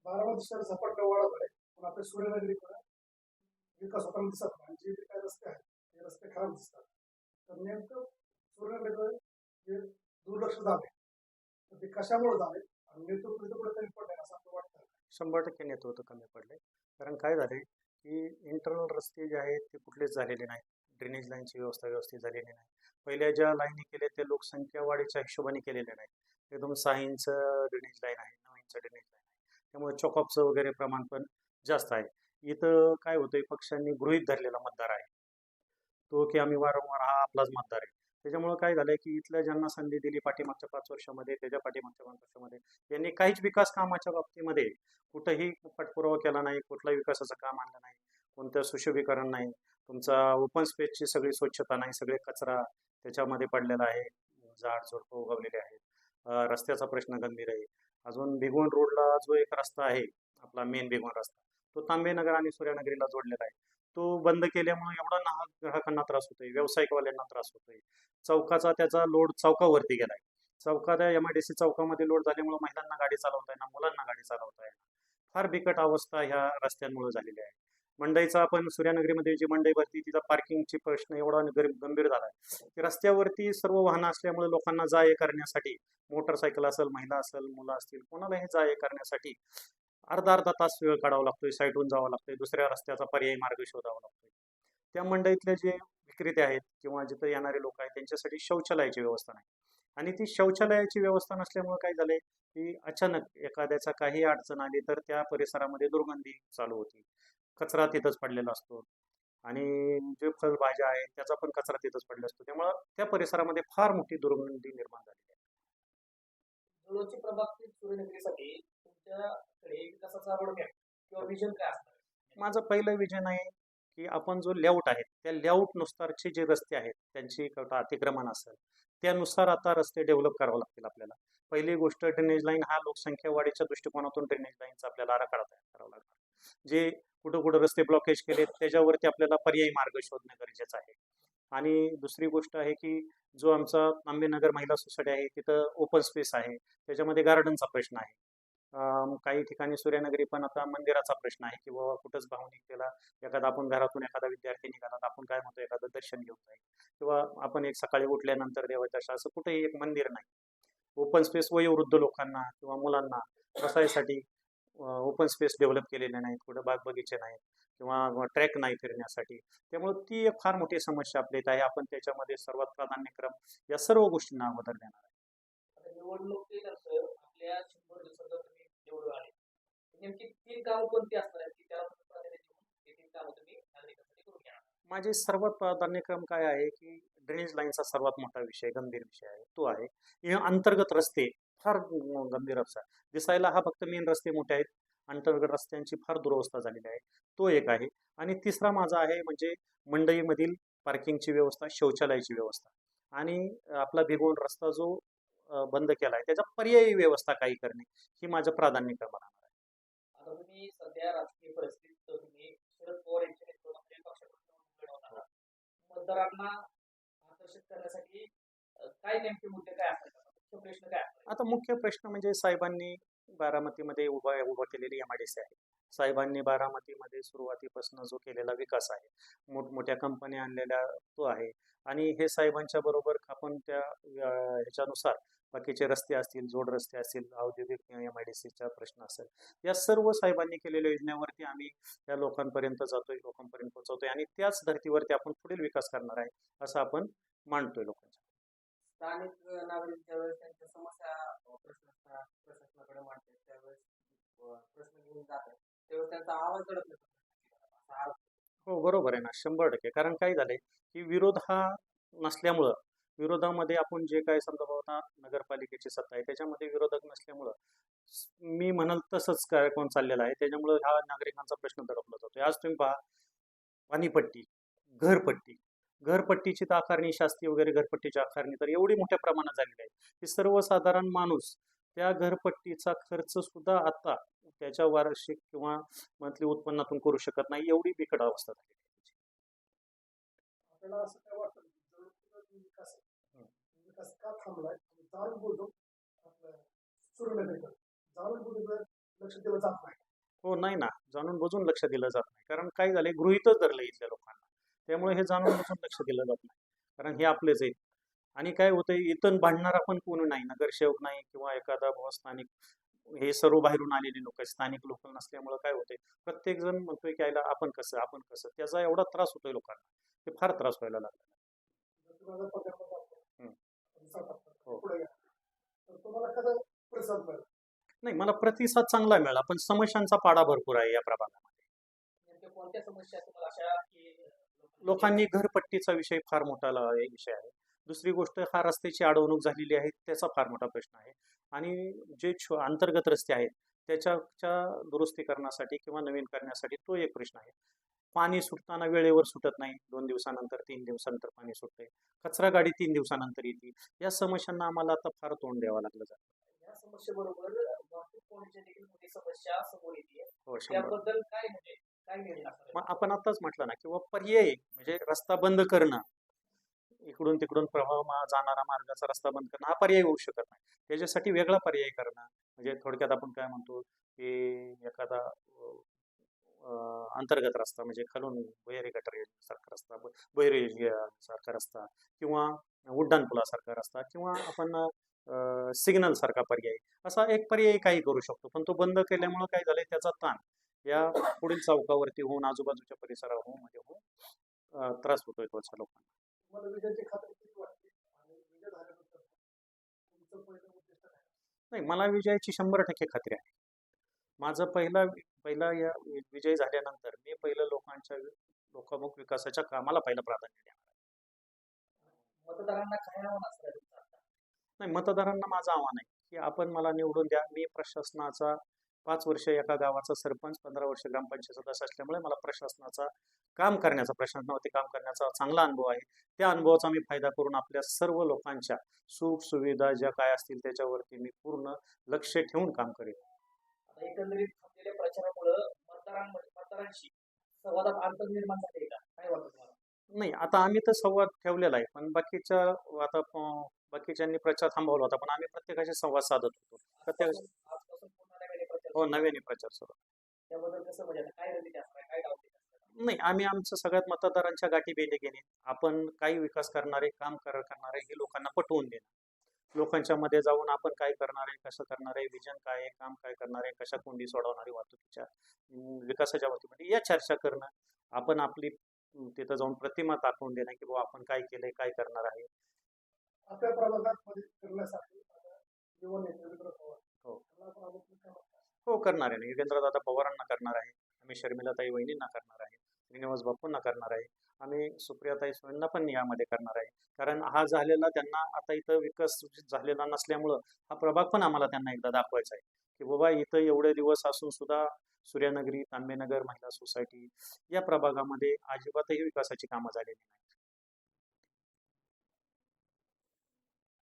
बारामती शहर झपाट्याने वाढत आहे, पण आपल्या सूर्यनगरीकडे विकास होताना दिसत नाही. आणि जे काही रस्ते आहेत ते रस्ते खराब दिसतात. तर नेमकं सूर्यनगरीकडे जे दुर्लक्ष झाले तर ते कशामुळे झाले आणि नेतृत्व कुठेतरी पडले असं आपलं वाटतं. 100% नेतृत्व कमी पडले. कारण काय झाले की इंटरनल रस्ते जे आहेत ते कुठलेच झालेले नाहीत. ड्रेनेज लाईनची व्यवस्था व्यवस्थित झालेली नाही. पहिल्या ज्या लाईनी केल्या ते लोकसंख्या वाढीच्या हिशोबाने केलेल्या नाहीत. एकदम 6 इंच ड्रेनेज लाईन आहे, 9 इंच ड्रेनेज लाईन आहे. त्यामुळे चॉकअपचं वगैरे प्रमाण पण जास्त आहे. इथं काय होतंय, पक्षांनी गृहीत धरलेला मतदार आहे तो, की आम्ही वारंवार हा आपलाच मतदार आहे. त्याच्यामुळं काय झालंय की इथल्या ज्यांना संधी दिली पाठीमागच्या 5 वर्षामध्ये, त्याच्या पाठीमागच्या 5 वर्षामध्ये यांनी काहीच विकास कामाच्या बाबतीमध्ये कुठंही पाठपुरावा केला नाही, कुठलाही विकासाचं काम आणलं नाही, कोणतं सुशोभीकरण नाही, तुमचा ओपन स्पेसची सगळी स्वच्छता नाही, सगळे कचरा त्याच्यामध्ये पडलेला आहे, झाड झुडपं उगवलेले आहेत. रस्त्याचा प्रश्न गंभीर आहे. अजून भिगवण रोडला जो एक रस्ता आहे, आपला मेन भिगवण रस्ता, तो तांबेनगर आणि सूर्यानगरीला जोडलेला आहे. तो बंद केल्यामुळे एवढा नाहक ग्राहकांना त्रास होतोय, व्यावसायिकवाल्यांना त्रास होतोय. चौकाचा त्याचा लोड चौकावरती गेलाय. चौकात MIDC चौकामध्ये लोड झाल्यामुळे महिलांना गाडी चालवता येणार, मुलांना गाडी चालवता येणार. फार बिकट अवस्था ह्या रस्त्यांमुळे झालेली आहे. मंडईचा आपण सूर्यानगरीमध्ये जी मंडई भरती तिचा पार्किंगची प्रश्न एवढा गंभीर झाला आहे की रस्त्यावरती सर्व वाहनं असल्यामुळे लोकांना जा ये करण्यासाठी, मोटरसायकल असेल, महिला असेल, मुलं असतील, कोणालाही जा ये करण्यासाठी अर्धा अर्धा तास वेळ काढावा लागतोय, साईडहून जावं लागतंय, दुसऱ्या रस्त्याचा पर्यायी मार्ग शोधावा लागतोय. त्या मंडईतले जे विक्रेते आहेत किंवा जिथं येणारे लोक आहेत त्यांच्यासाठी शौचालयाची व्यवस्था नाही. आणि ती शौचालयाची व्यवस्था नसल्यामुळे काय झालंय की अचानक एखाद्याचा काही अडचण आली तर त्या परिसरामध्ये दुर्गंधी चालू होती. कचरा तिथंच पडलेला असतो आणि जे फळभाज्या आहेत त्याचा पण कचरा तिथंच पडलेला असतो. त्यामुळं त्या परिसरामध्ये फार मोठी दुर्गंधी निर्माण झालेली आहे. जवळची प्रभावित सूर्यनगरीसाठी तुमच्याकडे विकासाचा रोडमॅप किंवा विजन काय असणार? माझं पहिलं विजन आहे की आपण जो लेआउट आहे त्या लेआउट नुसारचे जे रस्ते आहेत त्यांची अतिक्रमण असेल त्यानुसार आता रस्ते डेव्हलप करावे लागतील आपल्याला. पहिली गोष्ट, ड्रेनेज लाईन हा लोकसंख्या वाढीच्या दृष्टिकोनातून ड्रेनेज लाईनचा आपल्याला आराखडा तयार करावा लागणार. जे कुठं कुठं रस्ते ब्लॉकेज केले त्याच्यावरती आपल्याला पर्यायी मार्ग शोधणं गरजेचं आहे. आणि दुसरी गोष्ट आहे की जो आमचा तांबेनगर महिला सोसायटी आहे तिथं ओपन स्पेस आहे, त्याच्यामध्ये गार्डनचा प्रश्न आहे. काही ठिकाणी सूर्यनगरी पण आता मंदिराचा प्रश्न आहे की बाबा कुठंच भावनिकतेला एखादा आपण घरातून एखादा विद्यार्थी निघाला तर आपण काय म्हणतो एखादं दर्शन घेऊन जाईल किंवा आपण एक सकाळी उठल्यानंतर देवाच्या असं कुठेही एक मंदिर नाही. ओपन स्पेस वयोवृद्ध लोकांना किंवा मुलांना बसायसाठी ओपन स्पेस डेव्हलप केलेले नाहीत, कुठं बाग बगीचे नाहीत किंवा ट्रॅक नाही फिरण्यासाठी. त्यामुळे ती एक फार मोठी समस्या आपल्या इथं आहे. आपण त्याच्यामध्ये सर्वात प्राधान्यक्रम या सर्व गोष्टींना अगोदर देणार आहे. आता निवडणुकीत असं आपल्या 100 दिवसात तुम्ही निवडून आले, नेमकी 3 कामं कोणती असणार आहेत की त्याला तुम्ही प्राधान्य देऊन ते 3 कामं तुम्ही नागरिकांसाठी करून घ्या? माझे सर्वात प्राधान्यक्रम काय आहे की ड्रेनेज लाईनचा सर्वात मोठा विषय, गंभीर विषय आहे तो आहे. अंतर्गत रस्ते फार गंभीर असा दिसायला हा फक्त मेन रस्ते मोठे आहेत, अंतर्गत रस्त्यांची फार दुरवस्था झालेली आहे, तो एक आहे. आणि तिसरा माझा आहे म्हणजे मंडईमधील पार्किंगची व्यवस्था, शौचालयाची व्यवस्था आणि आपला भिगवण रस्ता जो बंद केला आहे त्याचा पर्यायी व्यवस्था काही करणे ही माझं प्राधान्यक्रम राहणार आहे. आता तुम्ही सध्या राजकीय परिस्थितीत तुम्ही शरद पवार यांच्या नेतृत्वाखाली पक्षाकडून निवडणूक लढवत आहात. मतदारांना आकर्षित करण्यासाठी काय नेमके मुद्दे काय असतात? मुख्य प्रश्न काय असतात? आता मुख्य प्रश्न म्हणजे साहेबांनी बारामतीमध्ये उभा केलेली MIDC आहे. साहेबांनी बारामतीमध्ये सुरुवातीपासून जो केलेला विकास आहे, मोठमोठ्या कंपन्या आणलेल्या तो आहे. आणि हे साहेबांच्या बरोबर आपण त्या ह्याच्यानुसार बाकीचे रस्ते असतील, जोड रस्ते असतील, औद्योगिक MIDCचा प्रश्न असेल, या सर्व साहेबांनी केलेल्या योजनेवरती आम्ही या लोकांपर्यंत जातोय, लोकांपर्यंत पोहोचवतोय आणि त्याच धर्तीवरती आपण पुढील विकास करणार आहे असं आपण मानतोय लोकांच्या. स्थानिक नागरिक ज्यावेळेस त्यांच्या समस्या प्रशासनाकडे मांडतात त्यावेळेस प्रश्न घेऊन जातात त्यावेळेस त्यांचा आवाज दडत नाही. हो, बरोबर आहे ना, 100%. कारण काय झालंय की विरोध हा नसल्यामुळं, विरोधामध्ये आपण जे काय समजा बाबा नगरपालिकेची सत्ता आहे त्याच्यामध्ये विरोधक नसल्यामुळं मी म्हणाल तसंच कार्यक्रम चाललेला आहे. त्याच्यामुळं हा नागरिकांचा प्रश्न दडपला जातोय. आज तुम्ही पहा, पाणीपट्टी, घरपट्टी, घरपट्टीची तर आकारणी, शास्ती वगैरे घरपट्टीची आकारणी तर एवढी मोठ्या प्रमाणात झालेली आहे की सर्वसाधारण माणूस त्या घरपट्टीचा खर्च सुद्धा आता त्याच्या वार्षिक किंवा मंथली उत्पन्नातून करू शकत नाही, एवढी बिकट अवस्था झालेली आहे. आपल्याला असं काय वाटतं की जवळचा विकास विकास का थांबलाय? जाऊन बोलतो आपलं सूर्यनगरीकडे जाऊन बोलतो लक्ष दिलं जात नाही. हो, नाही ना, जाणून बुजून लक्ष दिलं जात नाही. कारण काय झालंय, गृहीतच धरलं इथल्या लोकांना. त्यामुळे हे जाणून बुजून लक्ष दिलं जात नाही. कारण हे आपलेच आहेत. आणि काय होतंय, इथं भांडणारा पण कोणी नाही, नगरसेवक नाही किंवा एखादा बुवा स्थानिक, हे सर्व बाहेरून आलेली लोक आहेत. स्थानिक लोक नसल्यामुळं काय होतंय, प्रत्येक जण म्हणतोय की आयला आपण कसं, आपण कसं. त्याचा एवढा त्रास होतोय लोकांना. ते फार त्रास व्हायला लागला. जर तुम्हाला पत्रकार जातो, हं. दिसा टाकतात, हो. पुढे गेला, तर तुम्हाला कसा प्रतिसाद मिळेल? नाही, मला प्रतिसाद चांगला मिळाला, पण समस्यांचा पाडा भरपूर आहे या प्रभागामध्ये. नेमक्या कोणत्या समस्या तुम्हाला अशा की लोकांनी घरपट्टीचा विषय फार मोठा विषय आहे. दुसरी गोष्ट, हा रस्त्याची अडवणूक झालेली आहे, त्याचा फार मोठा प्रश्न आहे. आणि जे अंतर्गत रस्ते आहेत त्याच्या दुरुस्ती करण्यासाठी किंवा नवीन करण्यासाठी तो एक प्रश्न आहे. पाणी सुटताना वेळेवर सुटत नाही, 2 दिवसानंतर 3 दिवसानंतर पाणी सुटते. कचरा गाडी 3 दिवसानंतर येते. या समस्यांना आम्हाला आता फार तोंड द्यावं लागलं जातं. या समस्येबरोबर वाहतूक कोंडीची देखील मोठी समस्या समोर येते. हो, 100. त्याबद्दल काय म्हणजे काय निर्णय असेल? मग आपण आताच म्हटलं ना, किंवा पर्याय म्हणजे रस्ता बंद करणं, इकडून तिकडून जाणारा मार्गाचा रस्ता बंद करणं हा पर्याय होऊ शकत नाही. त्याच्यासाठी वेगळा पर्याय करणं, म्हणजे थोडक्यात आपण काय म्हणतो की एखादा अंतर्गत रस्ता, म्हणजे खालून भुयारी गटार सारखा रस्ता, भुयारी सारखा रस्ता, किंवा उड्डाणपुलासारखा रस्ता, किंवा आपण सिग्नल सारखा पर्याय, असा एक पर्याय काही करू शकतो. पण तो बंद केल्यामुळे काय झालंय, त्याचा ताण या पुढील चौकावरती होऊन, आजूबाजूच्या परिसरावर म्हणजे त्रास होतोय थोडासा लोकांना. तुम्हाला विजेची खात्री किती वाटते आणि विजय झाल्यानंतर तुमचं पहिलं उद्दिष्ट काय? नाही, मला विजयाची 100% खात्री आहे. माझं पहिला या विजय झाल्यानंतर मी पहिलं लोकामुख विकासाच्या कामाला पहिलं प्राधान्य देणार आहे. मतदारांना काय आव्हान असणार आहे तुमचं आता? नाही, मतदारांना माझं आव्हान आहे की आपण मला निवडून द्या. मी प्रशासनाचा 5 वर्ष एका गावाचा सरपंच, 15 वर्ष ग्रामपंचायत सदस्य असल्यामुळे मला प्रशासनाचा प्रशासनावरती काम करण्याचा चांगला अनुभव आहे. त्या अनुभवाचा मी फायदा करून आपल्या सर्व लोकांच्या सुख सुविधा ज्या काय असतील त्याच्यावरती मी पूर्ण लक्ष ठेवून काम करेन. आता एकंदरीत थांबलेल्या प्रचारामुळं मतदारांशी संवादात अडचण निर्माण झाली का? काय वाटतं तुम्हाला? नाही, आता आम्ही तर संवाद ठेवलेला आहे, पण बाकीच्यांनी प्रचार थांबवला होता, पण आम्ही प्रत्येकाशी संवाद साधत होतो. आजपासून पुन्हा नव्याने प्रचार हो, सुरू. नव्याने प्रचार सुरू. त्याबद्दल कसं म्हणजे आता काय रणनीती असणार आहे? काय डावपेच असणार आहे? नाही, आम्ही आमचं सगळ्यात मतदारांच्या गाठी भेटी घेणे, आपण काही विकास करणारे, करणारे हे लोकांना पटवून देणं. लोकांच्या मध्ये जाऊन आपण काय करणार आहे, कसं करणार आहे, विजन काय आहे, काम काय करणार आहे, कशा कोंडी सोडवणारी वाहतुकीच्या विकासाच्या बाबतीमध्ये या चर्चा करणं. आपण आपली तिथं जाऊन प्रतिमा दाखवून देणं की बाबा आपण काय केलंय, काय करणार आहे. आपल्या प्रभागात मदत करण्यासाठी आता युवा नेते रवींद्र पवार हो. यांना प्रामुख्याने काय वाटतं? हो, करणार आहे ना. योगेंद्रदादा पवारांना करणार आहे, आम्ही शर्मिलाताई वहिनींना करणार आहे, श्रीनिवास बापूंना करणार आहे, आम्ही सुप्रियाताई सुळेंना पण यामध्ये करणार आहे. कारण हा झालेला त्यांना आता इथं विकास झालेला नसल्यामुळं हा प्रभाग पण आम्हाला त्यांना एकदा दाखवायचा आहे की बाबा इथं एवढे दिवस असून सुद्धा सूर्यानगरी, तांबेनगर महिला सोसायटी या प्रभागामध्ये अजिबातही विकासाची कामं झालेली नाही.